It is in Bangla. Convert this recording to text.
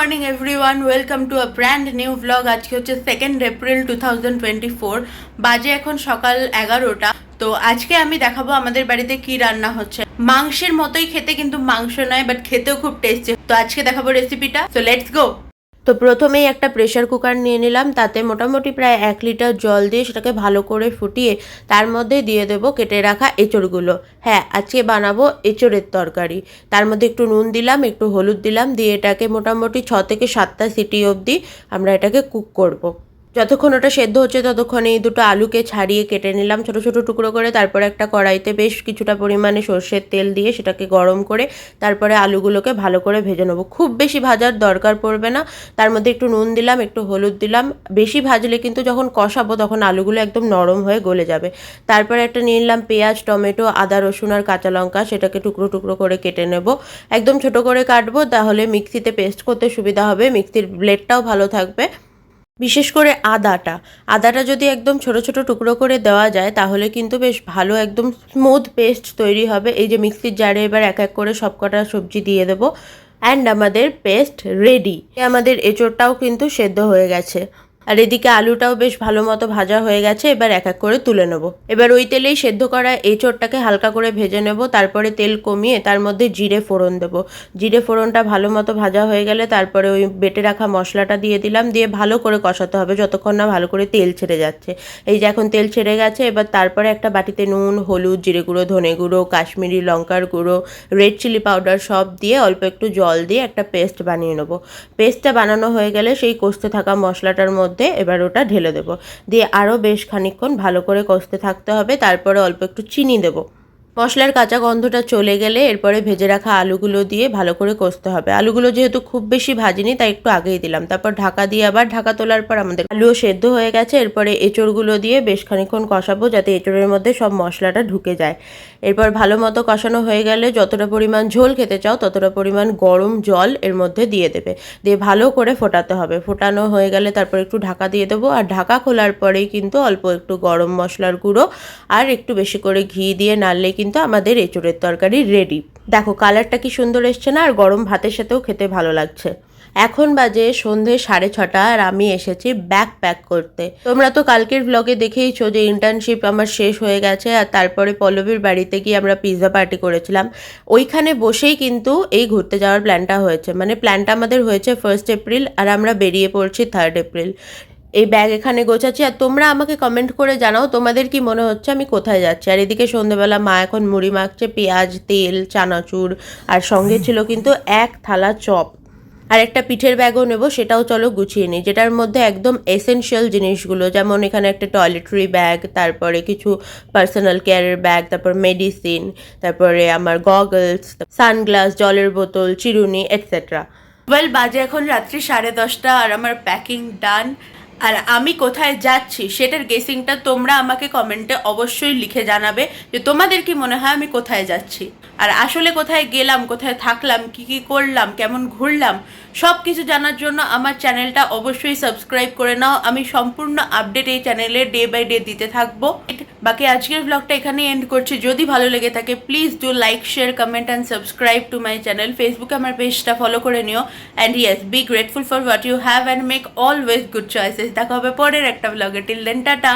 Morning everyone, welcome to a brand new blog. আজকে হচ্ছে 2nd এপ্রিল 2024। বাজে এখন সকাল 11টা। তো আজকে আমি দেখাবো আমাদের বাড়িতে কি রান্না হচ্ছে। মাংসের মতোই খেতে, কিন্তু মাংস নয়, বাট খেতেও খুব টেস্টি। তো আজকে দেখাবো রেসিপিটা, সো লেটস গো। তো প্রথমেই একটা প্রেশার কুকার নিয়ে নিলাম, তাতে মোটামুটি প্রায় 1 লিটার জল দিয়ে সেটাকে ভালো করে ফুটিয়ে তার মধ্যে দিয়ে দেবো কেটে রাখা এঁচড়গুলো। হ্যাঁ, আজকে বানাবো এঁচড়ের তরকারি। তার মধ্যে একটু নুন দিলাম, একটু হলুদ দিলাম, দিয়ে এটাকে মোটামুটি 6 থেকে 7টা সিটি অবধি আমরা এটাকে কুক করব। যতক্ষণ ওটা সেদ্ধ হচ্ছে ততক্ষণ এই দুটো আলুকে ছাড়িয়ে কেটে নিলাম ছোট ছোট টুকরো করে। তারপরে একটা কড়াইতে বেশ কিছুটা পরিমাণে সর্ষের তেল দিয়ে সেটাকে গরম করে তারপরে আলুগুলোকে ভালো করে ভেজে নেবো। খুব বেশি ভাজার দরকার পড়বে না। তার মধ্যে একটু নুন দিলাম, একটু হলুদ দিলাম। বেশি ভাজলে কিন্তু যখন কষাবো তখন আলুগুলো একদম নরম হয়ে গলে যাবে। তারপরে একটা নিয়ে নিলাম পেঁয়াজ, টমেটো, আদা, রসুন আর কাঁচা লঙ্কা, সেটাকে টুকরো টুকরো করে কেটে নেব। একদম ছোট করে কাটবো, তাহলে মিক্সিতে পেস্ট করতে সুবিধা হবে, মিক্সির ব্লেডটাও ভালো থাকবে। বিশেষ করে আদাটা যদি একদম ছোট ছোট টুকরো করে দেওয়া যায় তাহলে কিন্তু বেশ ভালো একদম স্মুথ পেস্ট তৈরি হবে। এই যে মিক্সির জারে এবার এক এক করে সবকটা সবজি দিয়ে দেবো, অ্যান্ড আমাদের পেস্ট রেডি। আমাদের এঁচোড়টাও কিন্তু সেদ্ধ হয়ে গেছে, আর এদিকে আলুটাও বেশ ভালো মতো ভাজা হয়ে গেছে। এবার এক এক করে তুলে নেব। এবার ওই তেলেই সেদ্ধ করা এঁচোড়টাকে হালকা করে ভেজে নেব। তারপরে তেল কমিয়ে তার মধ্যে জিরে ফোড়ন দেবো। জিরে ফোড়নটা ভালো মতো ভাজা হয়ে গেলে তারপরে ওই বেটে রাখা মশলাটা দিয়ে দিলাম, দিয়ে ভালো করে কষাতে হবে যতক্ষণ না ভালো করে তেল ছেড়ে যাচ্ছে। এই যে এখন তেল ছেড়ে গেছে। এবার তারপরে একটা বাটিতে নুন, হলুদ, জিরে গুঁড়ো, ধনে গুঁড়ো, কাশ্মীরি লঙ্কার গুঁড়ো, রেড চিলি পাউডার সব দিয়ে অল্প একটু জল দিয়ে একটা পেস্ট বানিয়ে নেবো। পেস্টটা বানানো হয়ে গেলে সেই কষতে থাকা মশলাটার মধ্যে এবার ওটা ঢেলে দেবো, দিয়ে আরও বেশ খানিকক্ষণ ভালো করে কষতে থাকতে হবে। তারপরে অল্প একটু চিনি দেবো। মশলার কাঁচা গন্ধটা চলে গেলে এরপরে ভেজে রাখা আলুগুলো দিয়ে ভালো করে কষতে হবে। আলুগুলো যেহেতু খুব বেশি ভাজিনি তাই একটু আগেই দিলাম। তারপর ঢাকা দিয়ে আবার ঢাকা তোলার পর আমাদের আলুও সেদ্ধ হয়ে গেছে। এরপরে এঁচড়গুলো দিয়ে বেশ খানিকক্ষণ কষাবো যাতে এঁচড়ের মধ্যে সব মশলাটা ঢুকে যায়। এরপর ভালো মতো কষানো হয়ে গেলে যতটা পরিমাণ ঝোল খেতে চাও ততটা পরিমাণ গরম জল এর মধ্যে দিয়ে দেবে, দিয়ে ভালো করে ফোটাতে হবে। ফোটানো হয়ে গেলে তারপর একটু ঢাকা দিয়ে দেবো, আর ঢাকা খোলার পরেই কিন্তু অল্প একটু গরম মশলার গুঁড়ো আর একটু বেশি করে ঘি দিয়ে নাড়লে কিন্তু আমাদের এঁচড়ের তরকারি রেডি। দেখো কালারটা কি সুন্দর এসছে না, আর গরম ভাতের সাথেও খেতে ভালো লাগছে। এখন বাজে সন্ধে 6:30 আর আমি এসেছি ব্যাগ প্যাক করতে। তোমরা তো কালকের ব্লগে দেখেইছো যে ইন্টার্নশিপ আমার শেষ হয়ে গেছে, আর তারপরে পল্লবীর বাড়িতে গিয়ে আমরা পিৎজা পার্টি করেছিলাম। ওইখানে বসেই কিন্তু এই ঘুরতে যাওয়ার প্ল্যানটা হয়েছে। মানে প্ল্যানটা আমাদের হয়েছে 1 এপ্রিল, আর আমরা বেরিয়ে পড়ছি 3 এপ্রিল। এই ব্যাগ এখানে গোছাচ্ছি, আর তোমরা আমাকে কমেন্ট করে জানাও তোমাদের কি মনে হচ্ছে আমি কোথায় যাচ্ছি। আর এদিকে সন্ধ্যেবেলা মা এখন মুড়ি মাখছে, পেঁয়াজ, তেল, চানাচুর, আর সঙ্গে ছিল কিন্তু 1 থালা চপ। আর একটা পিঠের ব্যাগও নেবো, সেটাও চলো গুছিয়ে নিই, যেটার মধ্যে একদম এসেনশিয়াল জিনিসগুলো, যেমন এখানে একটা টয়লেটরি ব্যাগ, তারপরে কিছু পার্সোনাল কেয়ারের ব্যাগ, তারপর মেডিসিন, তারপরে আমার গগলস, সানগ্লাস, জলের বোতল, চিরুনি, এটসেট্রা। ওয়েল, বাজে এখন রাত্রি 10:30 আর আমার প্যাকিং ডান। আর আমি কোথায় যাচ্ছি সেটার গেসিংটা তোমরা আমাকে কমেন্টে অবশ্যই লিখে জানাবে যে তোমাদের কি মনে হয় আমি কোথায় যাচ্ছি। আর আসলে কোথায় গেলাম, কোথায় থাকলাম, কি কি করলাম, কেমন ঘুরলাম, সব কিছু জানার জন্য আমার চ্যানেলটা অবশ্যই সাবস্ক্রাইব করে নাও। আমি সম্পূর্ণ আপডেট এই চ্যানেলে ডে বাই ডে দিতে থাকবো। বাকি আজকের ব্লগটা এখানেই এন্ড করছি। যদি ভালো লেগে থাকে please do like, share, comment and subscribe to my channel. ফেসবুকে আমার পেজটা ফলো করে নিও। And yes, be grateful for what you have and make always good choices. দেখা হবে পরের একটা ব্লগে। Till then, tata.